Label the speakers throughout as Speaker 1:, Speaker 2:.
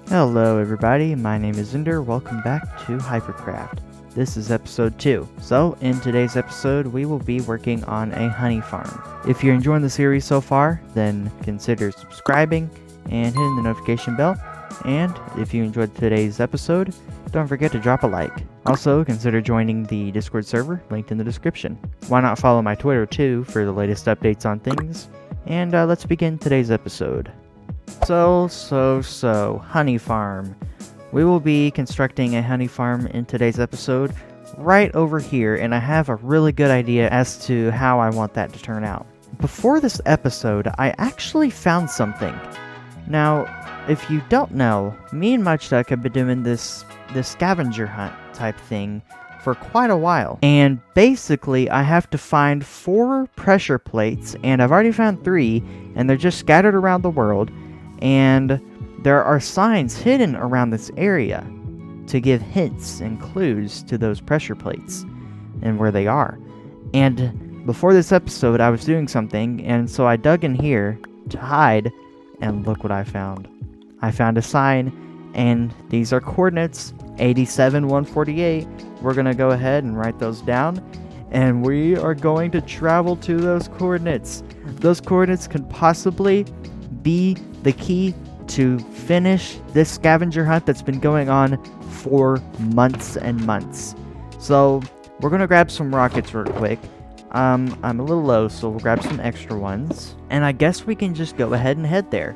Speaker 1: Hello everybody, my name is Zinder. Welcome back to Hypercraft. This is episode 2. So, in today's episode, we will be working on a honey farm. If you're enjoying the series so far, then consider subscribing and hitting the notification bell. And if you enjoyed today's episode, don't forget to drop a like. Also, consider joining the Discord server, linked in the description. Why not follow my Twitter too for the latest updates on things? And let's begin today's episode. So, honey farm. We will be constructing a honey farm in today's episode right over here, and I have a really good idea as to how I want that to turn out. Before this episode, I actually found something. Now, if you don't know, me and Mudstuck have been doing this scavenger hunt type thing for quite a while. And basically, I have to find 4 pressure plates, and I've already found 3, and they're just scattered around the world. And there are signs hidden around this area to give hints and clues to those pressure plates and where they are. And before this episode, I was doing something, and so I dug in here to hide, and look what I found. I found a sign, and these are coordinates, 87, 148. We're going to go ahead and write those down, and we are going to travel to those coordinates. Those coordinates could possibly be the key to finish this scavenger hunt that's been going on for months and months. So we're gonna grab some rockets real quick. I'm a little low, so we'll grab some extra ones, and I guess we can just go ahead and head there.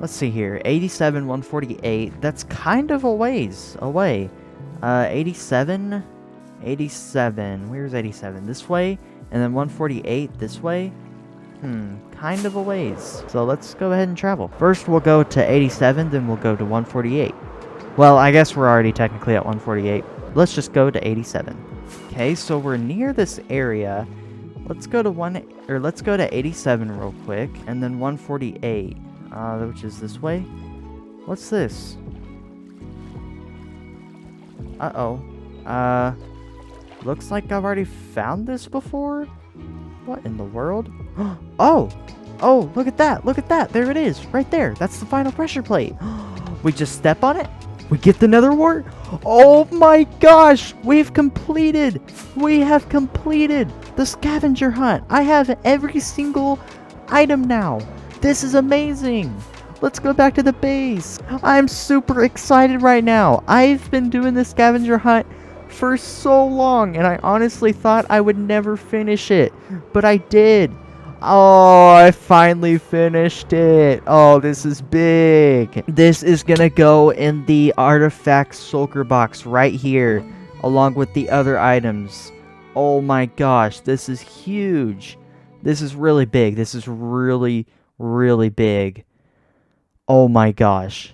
Speaker 1: Let's see here, 87, 148. That's kind of a ways away. 87. Where's 87? This way, and then 148 this way. Kind of a ways. So let's go ahead and travel. First we'll go to 87, then we'll go to 148. Well, I guess we're already technically at 148. Let's just go to 87. Okay, so we're near this area. Let's go to 87 real quick, and then 148, which is this way. What's this? Looks like I've already found this before. What in the world? Oh, look at that. Look at that. There it is. Right there. That's the final pressure plate. We just step on it. We get the nether wart. Oh my gosh. We have completed the scavenger hunt. I have every single item now. This is amazing. Let's go back to the base. I'm super excited right now. I've been doing this scavenger hunt for so long, and I honestly thought I would never finish it, but I did. Oh, I finally finished it. Oh, this is big. This is gonna go in the artifact shulker box right here, along with the other items. Oh my gosh, this is huge. This is really big. This is really, really big. Oh my gosh.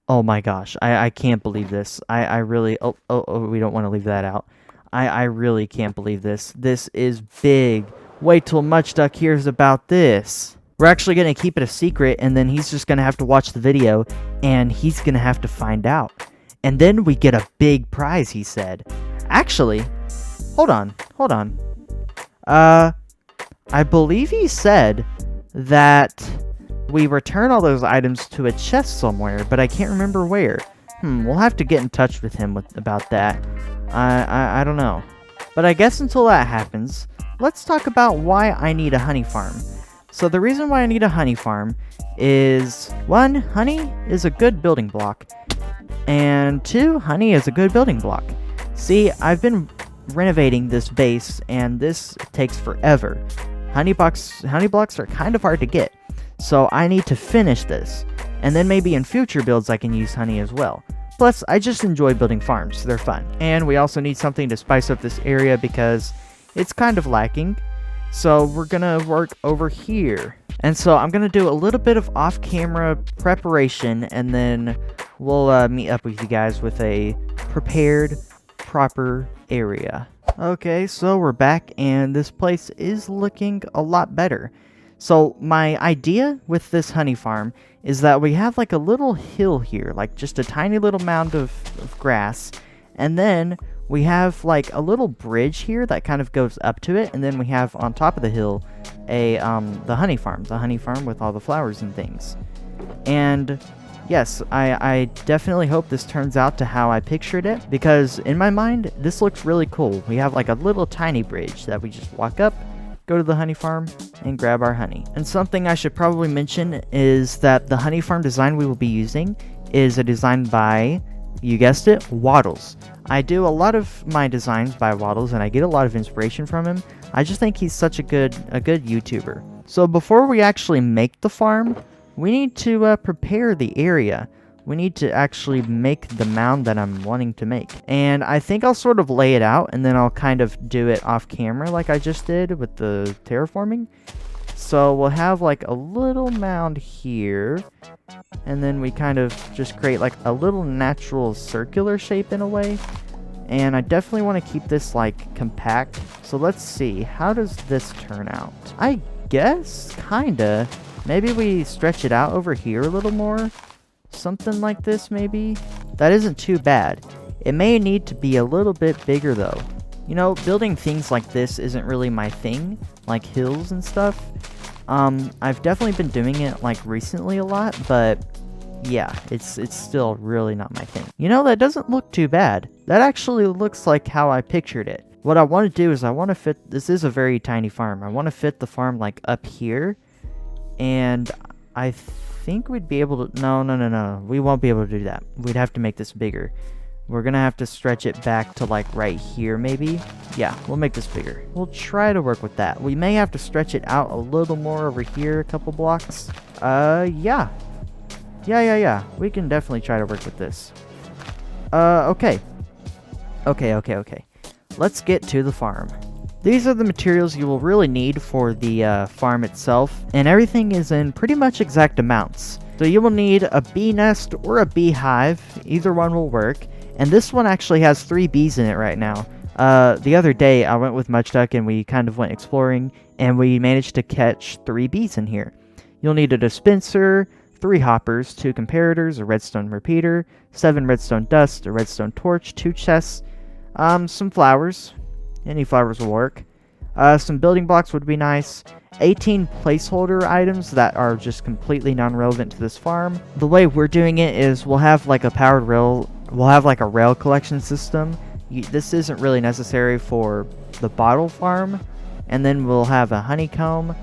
Speaker 1: Oh my gosh, I can't believe this. I really, we don't want to leave that out. I really can't believe this. This is big. Wait till Mudstuck hears about this. We're actually going to keep it a secret, and then he's just going to have to watch the video, and he's going to have to find out. And then we get a big prize, he said. Actually, hold on. I believe he said that we return all those items to a chest somewhere, but I can't remember where. We'll have to get in touch with him about that. I don't know. But I guess until that happens, let's talk about why I need a honey farm. So the reason why I need a honey farm is, 1, honey is a good building block. And 2, honey is a good building block. See, I've been renovating this base, and this takes forever. Honey blocks are kind of hard to get. So I need to finish this, and then maybe in future builds I can use honey as well. Plus, I just enjoy building farms, they're fun. And we also need something to spice up this area because it's kind of lacking. So we're gonna work over here. And so I'm gonna do a little bit of off-camera preparation, and then we'll meet up with you guys with a prepared, proper area. Okay, so we're back, and this place is looking a lot better. So my idea with this honey farm is that we have like a little hill here, like just a tiny little mound of grass, and then we have like a little bridge here that kind of goes up to it, and then we have on top of the hill the honey farm with all the flowers and things. And yes, I definitely hope this turns out to how I pictured it, because in my mind, this looks really cool. We have like a little tiny bridge that we just walk up, go to the honey farm, and grab our honey. And something I should probably mention is that the honey farm design we will be using is a design by, you guessed it, Waddles. I do a lot of my designs by Waddles, and I get a lot of inspiration from him. I just think he's such a good YouTuber. So before we actually make the farm, we need to prepare the area. We need to actually make the mound that I'm wanting to make. And I think I'll sort of lay it out, and then I'll kind of do it off camera like I just did with the terraforming. So we'll have like a little mound here, and then we kind of just create like a little natural circular shape in a way. And I definitely want to keep this like compact. So let's see, how does this turn out? I guess kinda. Maybe we stretch it out over here a little more. Something like this, maybe? That isn't too bad. It may need to be a little bit bigger, though. You know, building things like this isn't really my thing, like hills and stuff. I've definitely been doing it, like, recently a lot, but yeah, it's still really not my thing. You know, that doesn't look too bad. That actually looks like how I pictured it. What I want to do is I want to fit... This is a very tiny farm. I want to fit the farm, like, up here. And I think we'd be able to... No. We won't be able to do that. We'd have to make this bigger. We're going to have to stretch it back to, like, right here, maybe. Yeah, we'll make this bigger. We'll try to work with that. We may have to stretch it out a little more over here, a couple blocks. Yeah. Yeah. We can definitely try to work with this. Okay. Okay. Let's get to the farm. These are the materials you will really need for the farm itself, and everything is in pretty much exact amounts. So you will need a bee nest or a beehive, either one will work, and this one actually has 3 bees in it right now. The other day I went with Mudgeduck and we kind of went exploring, and we managed to catch 3 bees in here. You'll need a dispenser, 3 hoppers, 2 comparators, a redstone repeater, 7 redstone dust, a redstone torch, 2 chests, some flowers. Any flowers will work. Some building blocks would be nice. 18 placeholder items that are just completely non-relevant to this farm. The way we're doing it is we'll have like a powered rail. We'll have like a rail collection system. This isn't really necessary for the bottle farm. And then we'll have a honeycomb.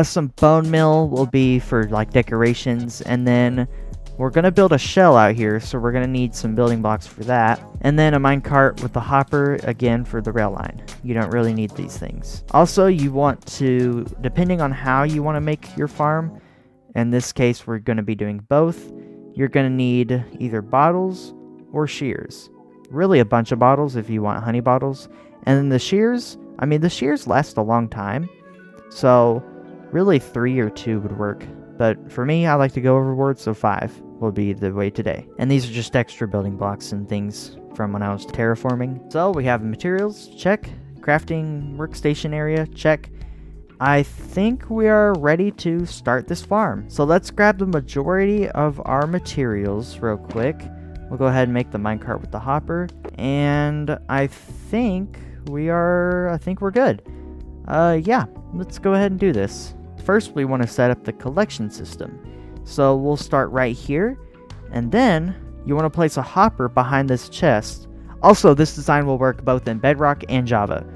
Speaker 1: Some bone meal will be for like decorations. And then we're going to build a shell out here, so we're going to need some building blocks for that. And then a minecart with the hopper, again, for the rail line. You don't really need these things. Also, you want to, depending on how you want to make your farm, in this case, we're going to be doing both. You're going to need either bottles or shears. Really a bunch of bottles if you want honey bottles. And then the shears, I mean, the shears last a long time. So, really 3 or 2 would work. But for me, I like to go overboard, so 5 will be the way today. And these are just extra building blocks and things from when I was terraforming. So we have materials, check. Crafting workstation area, check. I think we are ready to start this farm. So let's grab the majority of our materials real quick. We'll go ahead and make the minecart with the hopper. And I think we're good. Yeah, let's go ahead and do this. First, we want to set up the collection system. So we'll start right here, and then you want to place a hopper behind this chest. Also, this design will work both in Bedrock and Java.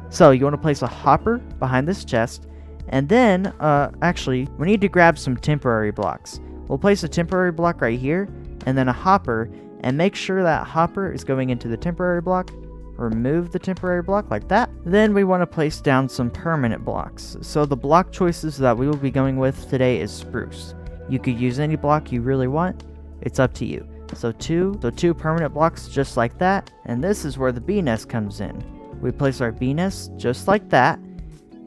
Speaker 1: So you want to place a hopper behind this chest, and then, actually, we need to grab some temporary blocks. We'll place a temporary block right here, and then a hopper, and make sure that hopper is going into the temporary block. Remove the temporary block like that. Then we want to place down some permanent blocks. So the block choices that we will be going with today is spruce. You could use any block you really want. It's up to you. So two permanent blocks just like that. And this is where the bee nest comes in. We place our bee nest just like that.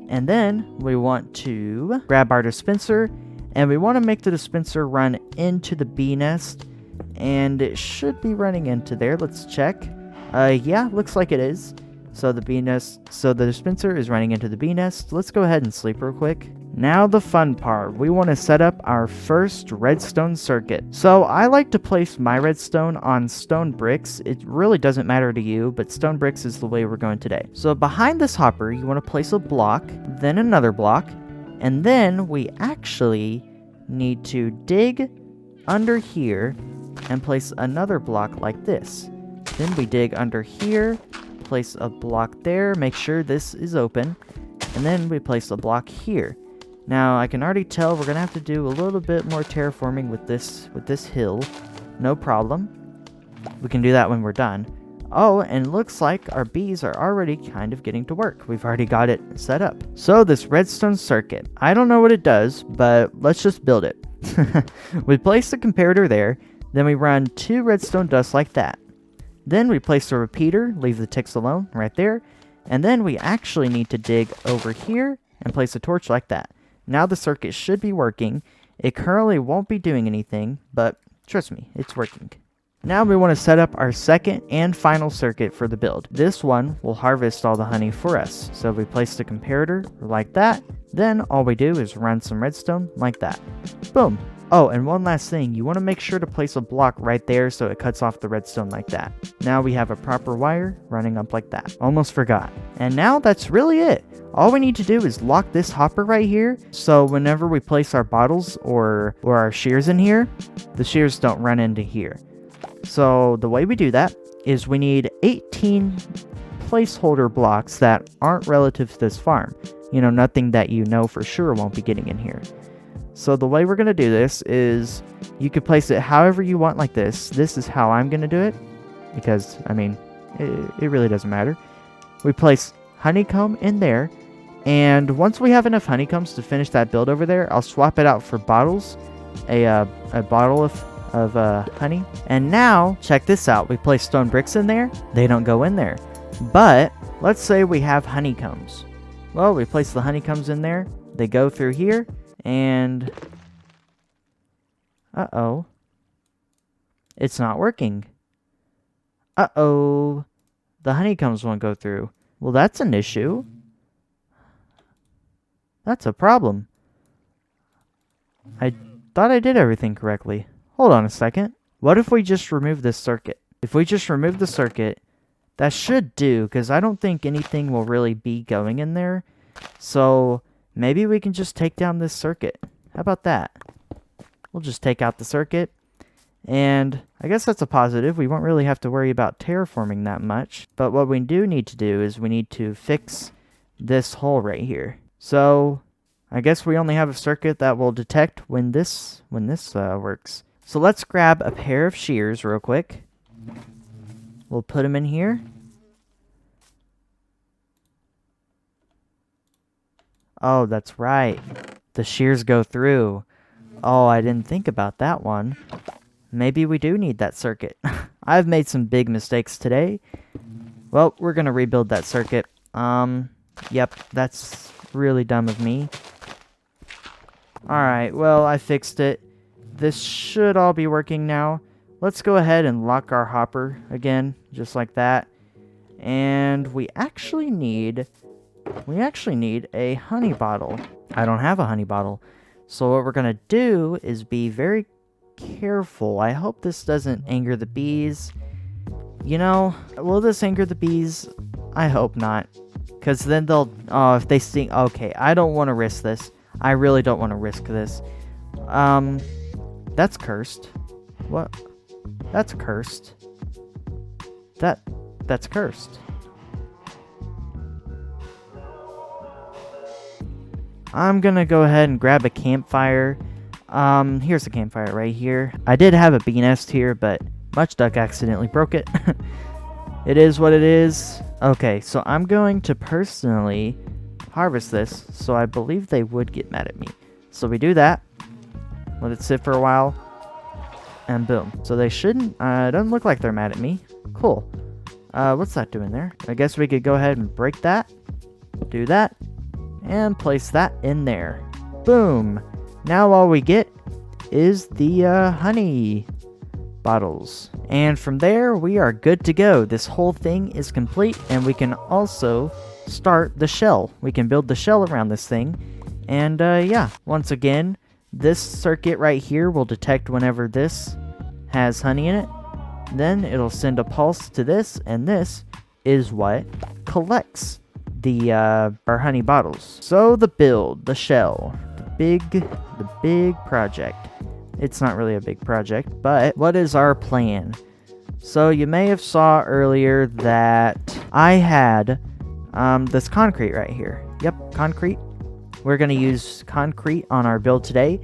Speaker 1: And then we want to grab our dispenser. And we want to make the dispenser run into the bee nest. And it should be running into there. Let's check. Yeah, looks like it is. So the dispenser is running into the bee nest. Let's go ahead and sleep real quick. Now the fun part. We want to set up our first redstone circuit. So I like to place my redstone on stone bricks. It really doesn't matter to you, but stone bricks is the way we're going today. So behind this hopper, you want to place a block, then another block, and then we actually need to dig under here and place another block like this. Then we dig under here, place a block there, make sure this is open, and then we place a block here. Now I can already tell we're gonna have to do a little bit more terraforming with this hill. No problem. We can do that when we're done. Oh, and it looks like our bees are already kind of getting to work. We've already got it set up. So this redstone circuit, I don't know what it does, but let's just build it. We place the comparator there, then we run 2 redstone dusts like that. Then we place the repeater, leave the ticks alone, right there. And then we actually need to dig over here and place a torch like that. Now the circuit should be working. It currently won't be doing anything, but trust me, it's working. Now we want to set up our second and final circuit for the build. This one will harvest all the honey for us. So we place the comparator like that. Then all we do is run some redstone like that. Boom. Oh, and one last thing. You want to make sure to place a block right there so it cuts off the redstone like that. Now we have a proper wire running up like that. Almost forgot. And now that's really it. All we need to do is lock this hopper right here. So whenever we place our bottles or our shears in here, the shears don't run into here. So the way we do that is we need 18 placeholder blocks that aren't relative to this farm. You know, nothing that you know for sure won't be getting in here. So the way we're going to do this is you could place it however you want like this. This is how I'm going to do it because, I mean, it really doesn't matter. We place honeycomb in there, and once we have enough honeycombs to finish that build over there, I'll swap it out for bottles, a bottle of honey. And now check this out. We place stone bricks in there. They don't go in there. But let's say we have honeycombs. Well, we place the honeycombs in there. They go through here and uh-oh, it's not working. Uh-oh, the honeycombs won't go through. Well, that's an issue. That's a problem. I thought I did everything correctly. Hold on a second. What if we just remove this circuit? If we just remove the circuit, that should do, because I don't think anything will really be going in there. So maybe we can just take down this circuit. How about that? We'll just take out the circuit. And I guess that's a positive. We won't really have to worry about terraforming that much. But what we do need to do is we need to fix this hole right here. So I guess we only have a circuit that will detect when this works. So let's grab a pair of shears real quick. We'll put them in here. Oh, that's right. The shears go through. Oh, I didn't think about that one. Maybe we do need that circuit. I've made some big mistakes today. Well, we're going to rebuild that circuit. Yep, that's really dumb of me. Alright, well, I fixed it. This should all be working now. Let's go ahead and lock our hopper again, just like that. And we actually need a honey bottle. I don't have a honey bottle. So what we're going to do is be very careful. I hope this doesn't anger the bees. You know, will this anger the bees? I hope not. Because then they'll... Oh, if they sting... Okay, I don't want to risk this. I really don't want to risk this. That's cursed. What? That's cursed. That's cursed. I'm gonna go ahead and grab a campfire. Here's a campfire right here. I did have a bee nest here, but Much Duck accidentally broke it. It is what it is. Okay, so I'm going to personally harvest this, so I believe they would get mad at me. So we do that. Let it sit for a while. And boom. So they shouldn't, it doesn't look like they're mad at me. Cool. What's that doing there? I guess we could go ahead and break that. Do that. And place that in there. Boom. Now all we get is the honey bottles. And from there, we are good to go. This whole thing is complete, and we can also start the shell. We can build the shell around this thing. And yeah, once again, this circuit right here will detect whenever this has honey in it. Then it'll send a pulse to this, and this is what collects the our honey bottles. So the build, the shell, the big project It's not really a big project, but what is our plan? So you may have saw earlier that I had this concrete right here. Yep, concrete. We're going to use concrete on our build today.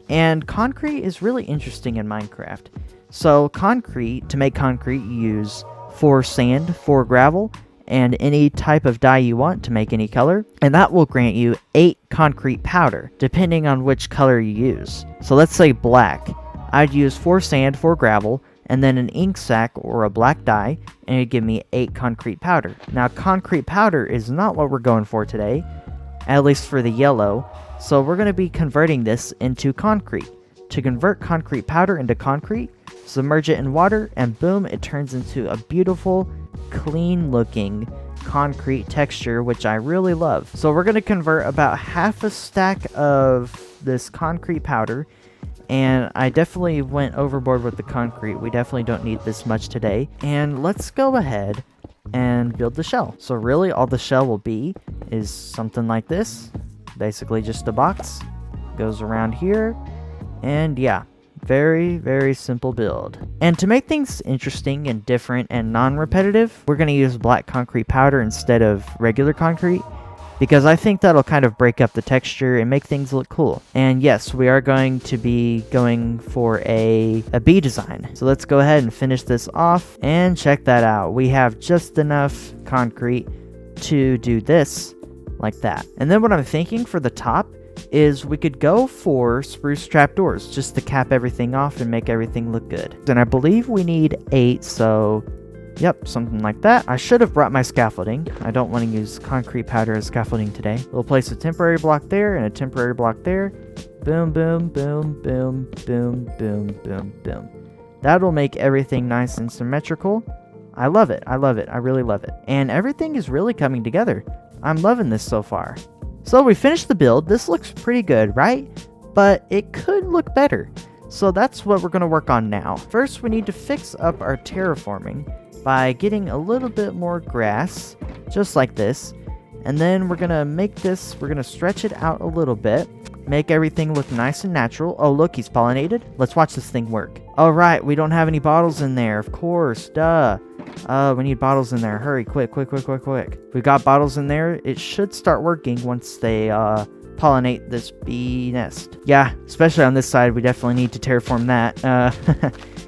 Speaker 1: And concrete is really interesting in Minecraft. So concrete, to make concrete, you use 4 sand, 4 gravel, and any type of dye you want to make any color. And that will grant you 8 concrete powder, depending on which color you use. So let's say black. I'd use 4 sand, 4 gravel, and then an ink sac or a black dye, and it'd give me 8 concrete powder. Now, concrete powder is not what we're going for today, at least for the yellow, so we're going to be converting this into concrete. To convert concrete powder into concrete, submerge it in water, and boom, it turns into a beautiful, clean-looking concrete texture, which I really love. So we're going to convert about half a stack of this concrete powder. And I definitely went overboard with the concrete. We definitely don't need this much today. And let's go ahead and build the shell. So really all the shell will be is something like this. Basically just a box. Goes around here. And yeah, very, very simple build. And to make things interesting and different and non-repetitive, we're going to use black concrete powder instead of regular concrete, because I think that'll kind of break up the texture and make things look cool. And yes, we are going to be going for a bee design. So let's go ahead and finish this off and check that out. We have just enough concrete to do this like that. And then what I'm thinking for the top is we could go for spruce trapdoors just to cap everything off and make everything look good. And I believe we need 8, so yep, something like that. I should have brought my scaffolding. I don't want to use concrete powder as scaffolding today. We'll place a temporary block there and a temporary block there. Boom, boom, boom, boom, boom, boom, boom, boom. That'll make everything nice and symmetrical. I love it. I love it. I really love it. And everything is really coming together. I'm loving this so far. So we finished the build. This looks pretty good, right? But it could look better. So that's what we're going to work on now. First, we need to fix up our terraforming by getting a little bit more grass, just like this. And then we're going to make this, we're going to stretch it out a little bit, make everything look nice and natural. Oh, look, he's pollinated. Let's watch this thing work. All right, we don't have any bottles in there, of course, duh. We need bottles in there. Hurry, quick, quick, quick, quick, quick. We got bottles in there. It should start working once they pollinate this bee nest. Yeah, especially on this side, we definitely need to terraform that.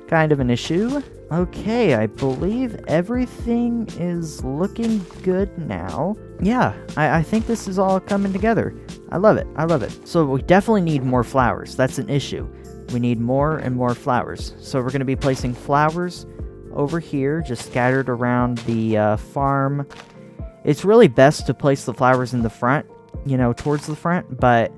Speaker 1: Kind of an issue. Okay, I believe everything is looking good now. Yeah, I think this is all coming together. I love it. I love it. So we definitely need more flowers. That's an issue. We need more and more flowers. So we're going to be placing flowers over here, just scattered around the farm. It's really best to place the flowers in the front, you know, towards the front, but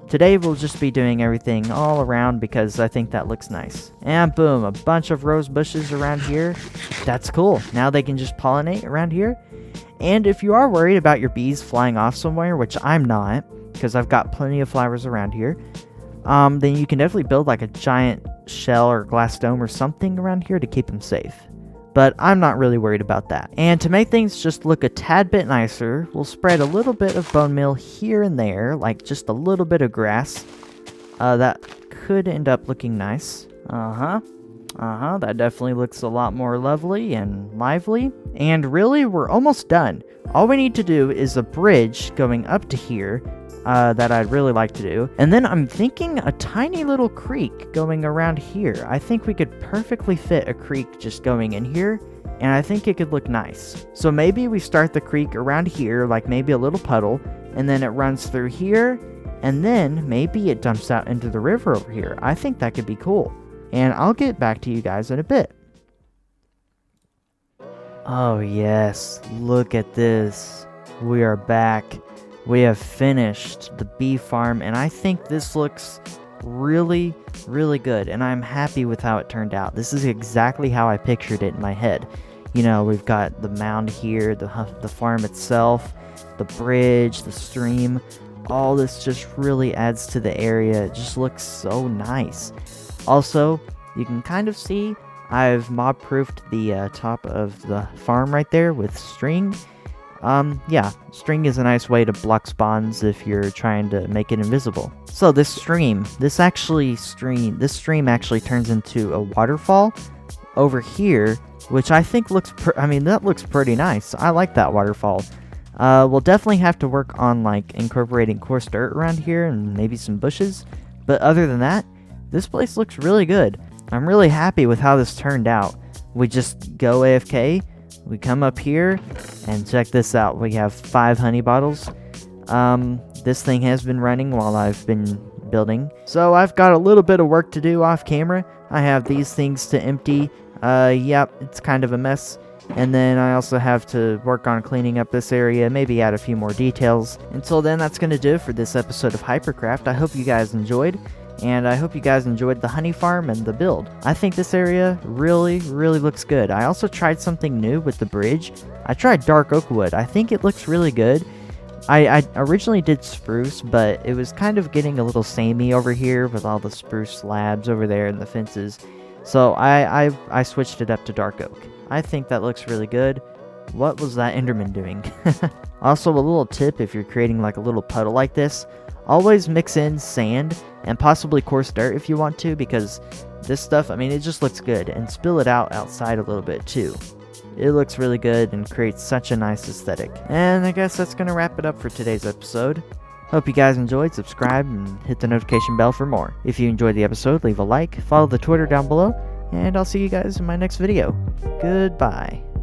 Speaker 1: today we'll just be doing everything all around because I think that looks nice. And boom, a bunch of rose bushes around here. That's cool. Now they can just pollinate around here. And if you are worried about your bees flying off somewhere, which I'm not, because I've got plenty of flowers around here, then you can definitely build like a giant shell or glass dome or something around here to keep them safe. But I'm not really worried about that. And to make things just look a tad bit nicer, we'll spread a little bit of bone meal here and there, like just a little bit of grass. That could end up looking nice. That definitely looks a lot more lovely and lively. And really, we're almost done. All we need to do is a bridge going up to here, that I'd really like to do. And then I'm thinking a tiny little creek going around here. I think we could perfectly fit a creek just going in here, and I think it could look nice. So maybe we start the creek around here, like maybe a little puddle, and then it runs through here, and then maybe it dumps out into the river over here. I think that could be cool. And I'll get back to you guys in a bit. Oh yes, look at this. We are back. We have finished the bee farm, and I think this looks really, really good, and I'm happy with how it turned out. This is exactly how I pictured it in my head. You know, we've got the mound here, the farm itself, the bridge, the stream. All this just really adds to the area. It just looks so nice. Also, you can kind of see I've mob-proofed the top of the farm right there with string. Yeah, string is a nice way to block spawns if you're trying to make it invisible. So this stream actually turns into a waterfall over here, which I think looks that looks pretty nice. I like that waterfall. We'll definitely have to work on like incorporating coarse dirt around here and maybe some bushes, but other than that, this place looks really good. I'm really happy with how this turned out. We just go AFK, we come up here, and check this out. We have 5 honey bottles. This thing has been running while I've been building, so I've got a little bit of work to do off camera. I have these things to empty. Yep, it's kind of a mess. And then I also have to work on cleaning up this area, maybe add a few more details. Until then, that's going to do it for this episode of Hypercraft. I hope you guys enjoyed, and I hope you guys enjoyed the honey farm and the build. I think this area really looks good. I also tried something new with the bridge. I tried dark oak wood. I think it looks really good. I originally did spruce, but it was kind of getting a little samey over here with all the spruce slabs over there and the fences. So I switched it up to dark oak. I think that looks really good. What was that Enderman doing? Also, a little tip if you're creating like a little puddle like this, always mix in sand and possibly coarse dirt if you want to, because this stuff, it just looks good, and spill it out outside a little bit too. It looks really good and creates such a nice aesthetic. And I guess that's going to wrap it up for today's episode. Hope you guys enjoyed, subscribe, and hit the notification bell for more. If you enjoyed the episode, leave a like, follow the Twitter down below, and I'll see you guys in my next video. Goodbye.